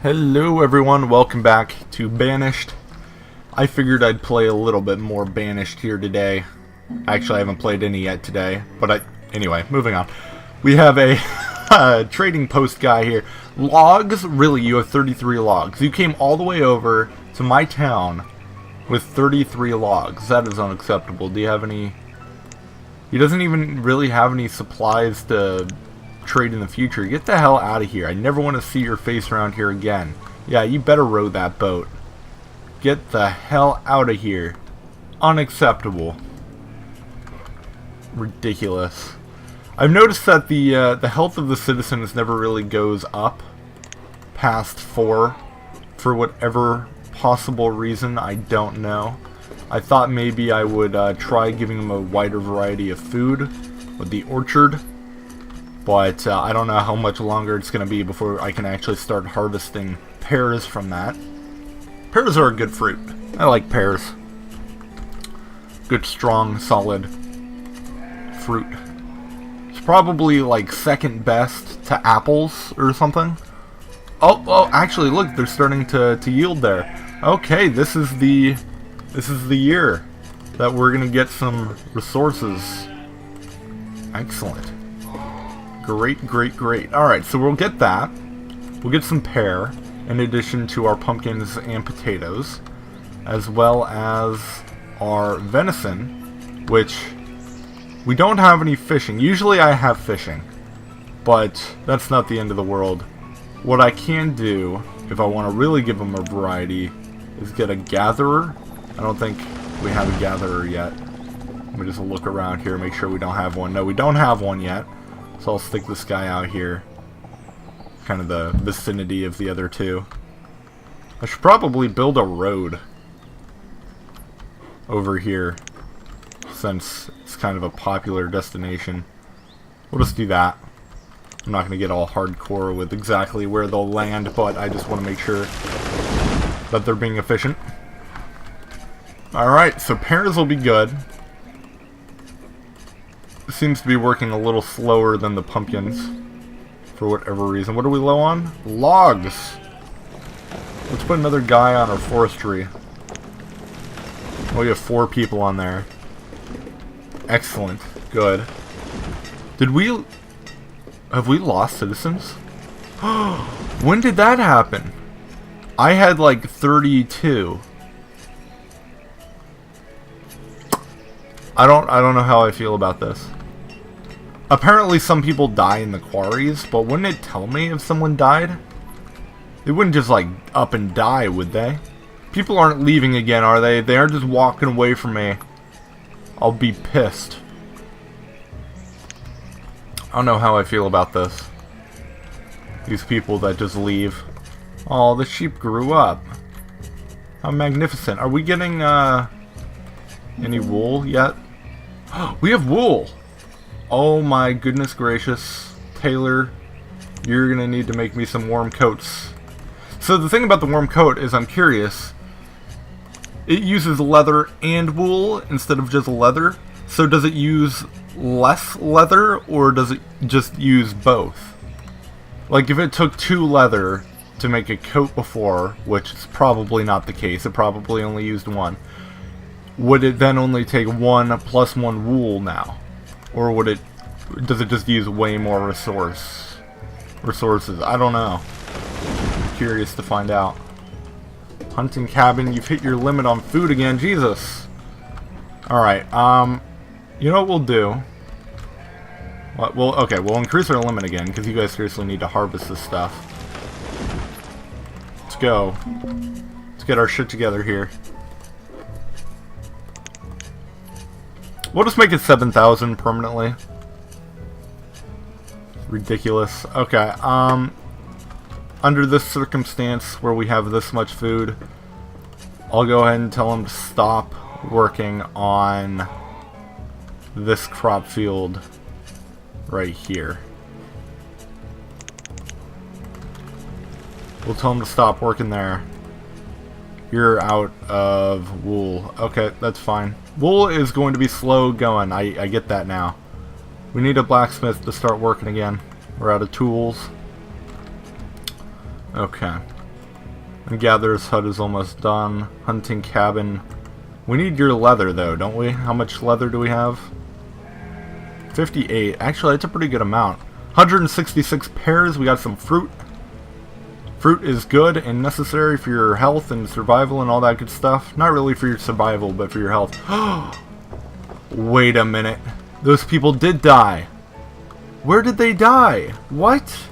Hello everyone, welcome back to Banished. I figured I'd play a little bit more Banished here today. Actually, I haven't played any yet today, but anyway, moving on. We have a trading post guy here. Logs? Really, you have 33 logs. You came all the way over to my town with 33 logs. That is unacceptable. Do you have any... He doesn't even really have any supplies to trade in the future. Get the hell out of here. I never want to see your face around here again. Yeah, you better row that boat. Get the hell out of here. Unacceptable. Ridiculous. I've noticed that the health of the citizens never really goes up past 4 for whatever possible reason. I don't know. I thought maybe I would try giving them a wider variety of food with the orchard. But I don't know how much longer it's going to be before I can actually start harvesting pears from that. Pears are a good fruit. I like pears. Good, strong, solid fruit. It's probably like second best to apples or something. Oh, actually, look, they're starting to yield there. Okay, this is the year that we're going to get some resources. Excellent. Great, great, great. Alright, so we'll get that. We'll get some pear, in addition to our pumpkins and potatoes, as well as our venison, which we don't have any fishing. Usually I have fishing, but that's not the end of the world. What I can do, if I want to really give them a variety, is get a gatherer. I don't think we have a gatherer yet. Let me just look around here, make sure we don't have one. No, we don't have one yet. So I'll stick this guy out here. Kind of the vicinity of the other two. I should probably build a road over here, since it's kind of a popular destination. We'll just do that. I'm not going to get all hardcore with exactly where they'll land, but I just want to make sure that they're being efficient. Alright, so pears will be good. Seems to be working a little slower than the pumpkins for whatever reason. What are we low on? Logs! Let's put another guy on our forestry. Oh, we have 4 people on there. Excellent. Good. Have we lost citizens? When did that happen? I had like 32. I don't know how I feel about this. Apparently some people die in the quarries, but wouldn't it tell me if someone died? They wouldn't just like up and die, would they? People aren't leaving again, are they? They aren't just walking away from me. I'll be pissed. I don't know how I feel about this. These people that just leave. Oh, the sheep grew up. How magnificent. Are we getting any wool yet? We have wool! Oh my goodness gracious. Taylor, you're gonna need to make me some warm coats. So the thing about the warm coat is I'm curious. It uses leather and wool instead of just leather. So does it use less leather or does it just use both? Like if it took 2 leather to make a coat before, which is probably not the case, it probably only used 1. Would it then only take 1 plus 1 wool now? Or does it just use way more resources? I don't know. Curious to find out. Hunting cabin, you've hit your limit on food again, Jesus. Alright, you know what we'll do? Okay, we'll increase our limit again, because you guys seriously need to harvest this stuff. Let's go. Let's get our shit together here. We'll just make it 7,000 permanently. Ridiculous. Okay, under this circumstance where we have this much food, I'll go ahead and tell them to stop working on this crop field right here. We'll tell them to stop working there. You're out of wool. Okay, that's fine. Wool is going to be slow going. I get that now. We need a blacksmith to start working again. We're out of tools. Okay. And gatherer's hut is almost done. Hunting cabin. We need your leather though, don't we? How much leather do we have? 58. Actually, that's a pretty good amount. 166 pears. We got some fruit. Fruit is good and necessary for your health and survival and all that good stuff. Not really for your survival, but for your health. Wait a minute. Those people did die. Where did they die? What?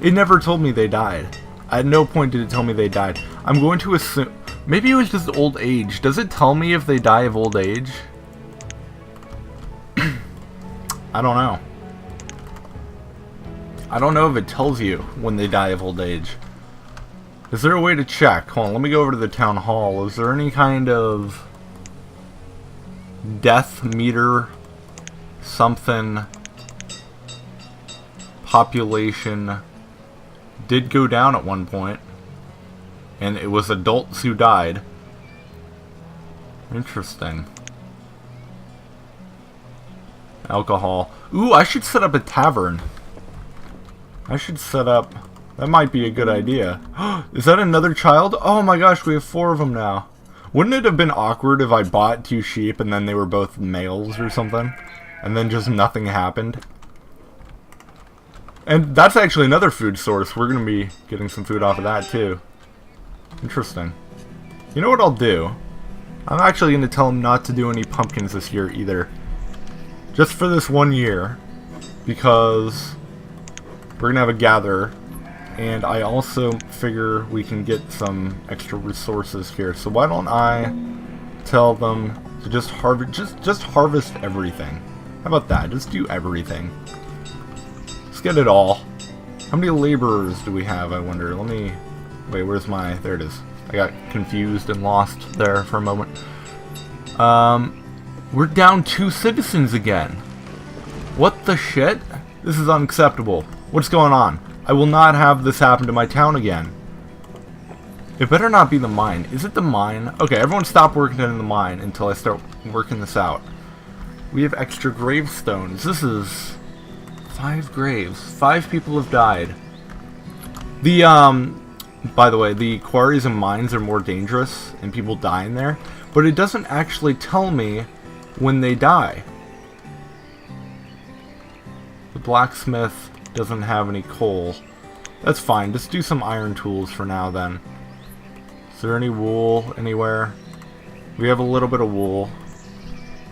It never told me they died. At no point did it tell me they died. I'm going to assume... Maybe it was just old age. Does it tell me if they die of old age? I don't know. I don't know if it tells you when they die of old age. Is there a way to check? Hold on, let me go over to the town hall. Is there any kind of death meter? Something. Population did go down at one point. And it was adults who died. Interesting. Alcohol. Ooh, I should set up a tavern. I should set up... That might be a good idea. Is that another child? Oh my gosh, we have 4 of them now. Wouldn't it have been awkward if I bought 2 sheep and then they were both males or something? And then just nothing happened? And that's actually another food source. We're going to be getting some food off of that too. Interesting. You know what I'll do? I'm actually going to tell him not to do any pumpkins this year either. Just for this 1 year. Because we're going to have a gatherer. And I also figure we can get some extra resources here. So why don't I tell them to just harvest everything. How about that? Just do everything. Let's get it all. How many laborers do we have, I wonder? Let me... Wait, where's my... There it is. I got confused and lost there for a moment. We're down 2 citizens again. What the shit? This is unacceptable. What's going on? I will not have this happen to my town again. It better not be the mine. Is it the mine? Okay, everyone stop working in the mine until I start working this out. We have extra gravestones. This is 5 graves. 5 people have died. The, by the way, the quarries and mines are more dangerous and people die in there, but it doesn't actually tell me when they die. The blacksmith doesn't have any coal. That's fine. Just do some iron tools for now then. Is there any wool anywhere? We have a little bit of wool.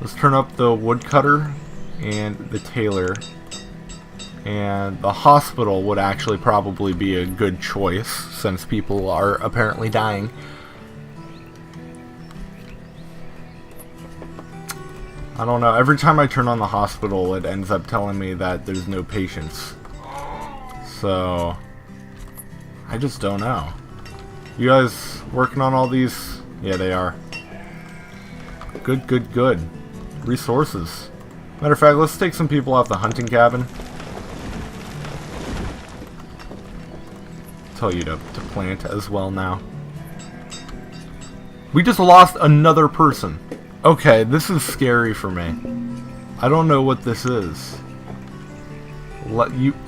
Let's turn up the woodcutter and the tailor. And the hospital would actually probably be a good choice since people are apparently dying. I don't know. Every time I turn on the hospital, it ends up telling me that there's no patients. So, I just don't know. You guys working on all these? Yeah, they are. Good, good, good. Resources. Matter of fact, let's take some people off the hunting cabin. Tell you to plant as well now. We just lost another person. Okay, this is scary for me. I don't know what this is.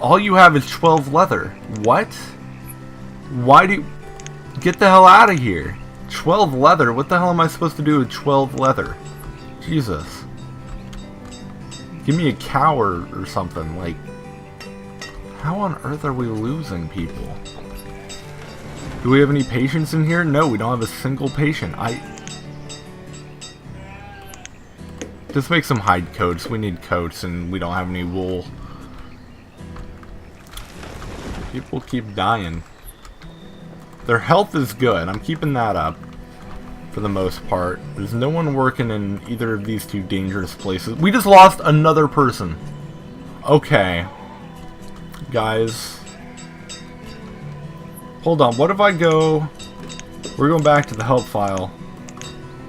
All you have is 12 leather. What? Why do you... Get the hell out of here. 12 leather? What the hell am I supposed to do with 12 leather? Jesus. Give me a cow or something. Like, how on earth are we losing people? Do we have any patients in here? No, we don't have a single patient. Just make some hide coats. We need coats and we don't have any wool. People keep dying. Their health is good. I'm keeping that up for the most part. There's no one working in either of these 2 dangerous places. We just lost another person. Okay. Guys. Hold on. What if I go... We're going back to the help file.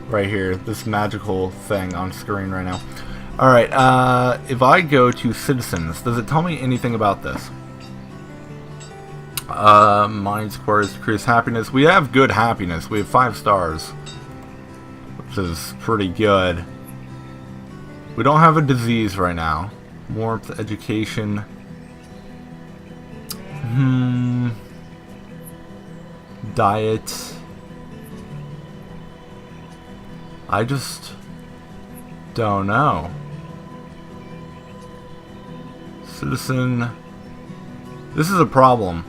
Right here. This magical thing on screen right now. Alright. If I go to citizens, does it tell me anything about this? Mines, quarries, decrease happiness. We have good happiness. We have 5 stars. Which is pretty good. We don't have a disease right now. Warmth, education. Diet. I just don't know. Citizen. This is a problem.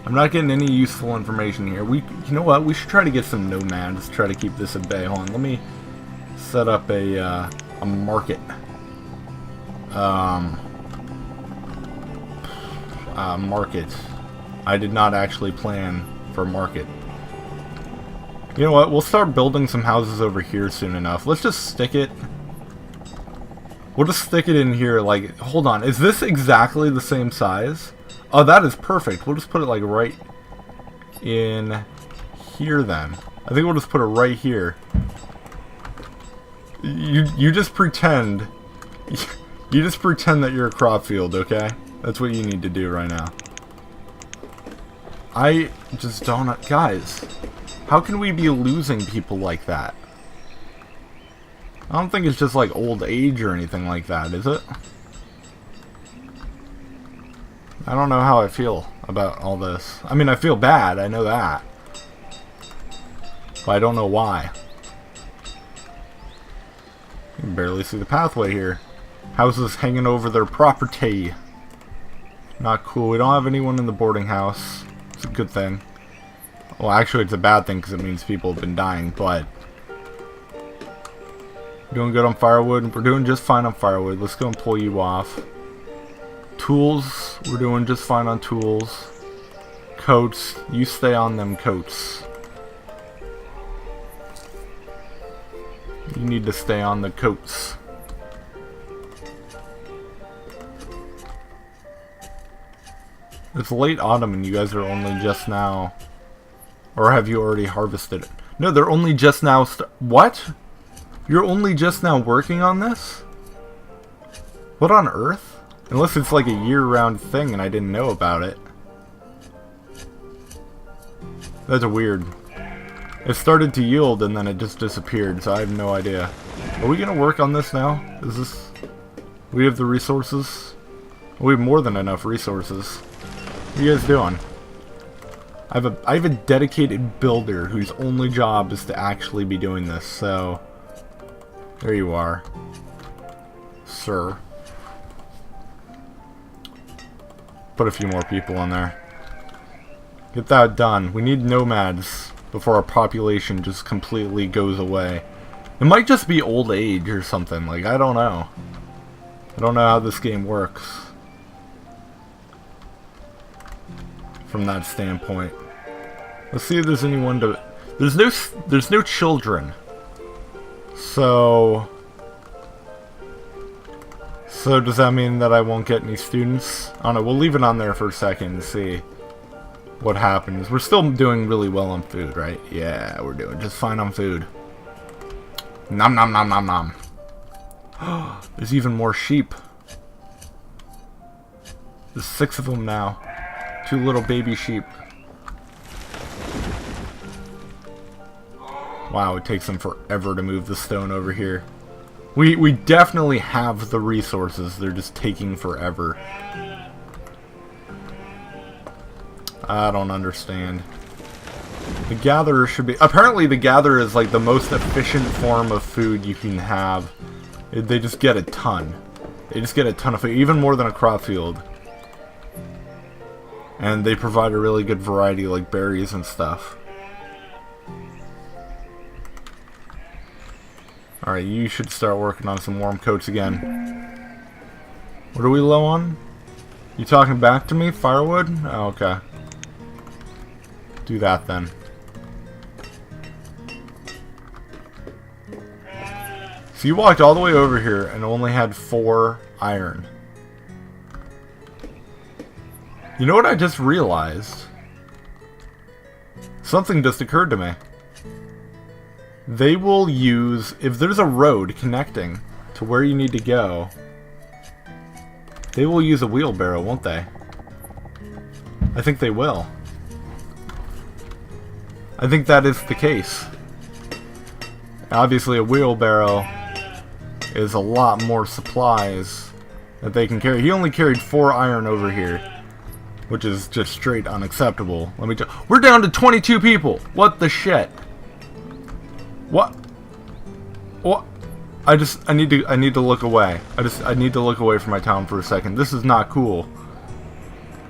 I'm not getting any useful information here. You know what? We should try to get some nomads. Try to keep this at bay. Hold on. Let me set up a market. Market. I did not actually plan for market. You know what? We'll start building some houses over here soon enough. Let's just stick it. We'll just stick it in here. Like, hold on. Is this exactly the same size? Oh, that is perfect. We'll just put it like right in here then. I think we'll just put it right here. You just pretend. You just pretend that you're a crop field, okay? That's what you need to do right now. I just don't... Guys, how can we be losing people like that? I don't think it's just like old age or anything like that, is it? I don't know how I feel about all this. I mean, I feel bad, I know that. But I don't know why. You can barely see the pathway here. Houses hanging over their property. Not cool. We don't have anyone in the boarding house. It's a good thing. Well, actually, it's a bad thing because it means people have been dying, but... Doing good on firewood. We're doing just fine on firewood. Let's go and pull you off. Tools. We're doing just fine on tools. Coats. You stay on them coats. You need to stay on the coats. It's late autumn and you guys are only just now... Or have you already harvested it? No, they're only just now... What? You're only just now working on this? What on earth? Unless it's like a year-round thing and I didn't know about it. That's weird. It started to yield and then it just disappeared, so I have no idea. Are we gonna work on this now? Is this... We have the resources? We have more than enough resources. What are you guys doing? I have a dedicated builder whose only job is to actually be doing this, so... There you are. Sir. Put a few more people in there. Get that done. We need nomads before our population just completely goes away. It might just be old age or something. Like, I don't know. I don't know how this game works. From that standpoint. Let's see if there's anyone to... There's no children. So does that mean that I won't get any students? I don't know, we'll leave it on there for a second and see what happens. We're still doing really well on food, right? Yeah, we're doing just fine on food. Nom nom nom nom nom. There's even more sheep. There's 6 of them now. 2 little baby sheep. Wow, it takes them forever to move the stone over here. We definitely have the resources, they're just taking forever. I don't understand. The gatherer should be... Apparently the gatherer is like the most efficient form of food you can have. They just get a ton. They just get a ton of food, even more than a crop field. And they provide a really good variety like berries and stuff. Alright, you should start working on some warm coats again. What are we low on? You talking back to me? Firewood? Oh, okay. Do that then. So you walked all the way over here and only had 4 iron. You know what I just realized? Something just occurred to me. They will use, if there's a road connecting to where you need to go, they will use a wheelbarrow, won't they? I think they will. I think that is the case. Obviously a wheelbarrow is a lot more supplies that they can carry. He only carried 4 iron over here. which is just straight unacceptable. We're down to 22 people. What the shit? What? What? I need to look away. I need to look away from my town for a second. This is not cool.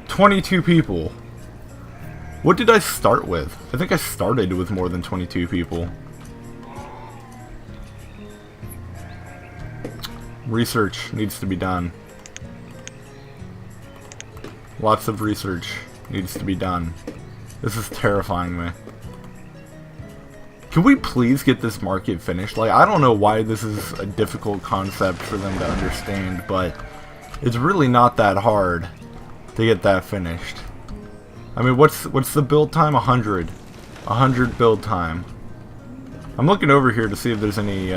22 people. What did I start with? I think I started with more than 22 people. Research needs to be done. Lots of research needs to be done. This is terrifying me. Can we please get this market finished? Like, I don't know why this is a difficult concept for them to understand, but it's really not that hard to get that finished. I mean, what's the build time? 100. 100 build time. I'm looking over here to see if there's any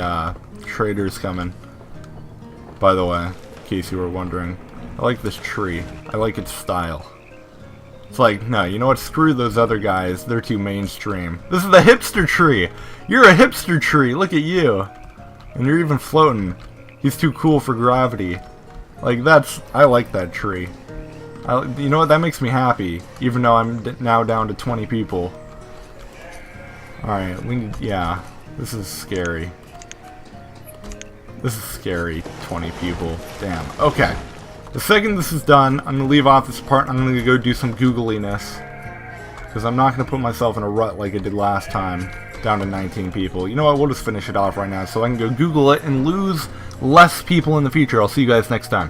traders coming. By the way, in case you were wondering. I like this tree. I like its style. It's like, no, you know what? Screw those other guys. They're too mainstream. This is the hipster tree. You're a hipster tree. Look at you. And you're even floating. He's too cool for gravity. Like, I like that tree. You know what? That makes me happy. Even though I'm now down to 20 people. Alright, yeah. This is scary. This is scary. 20 people. Damn. Okay. The second this is done, I'm going to leave off this part and I'm going to go do some googliness. Because I'm not going to put myself in a rut like I did last time. Down to 19 people. You know what? We'll just finish it off right now so I can go Google it and lose less people in the future. I'll see you guys next time.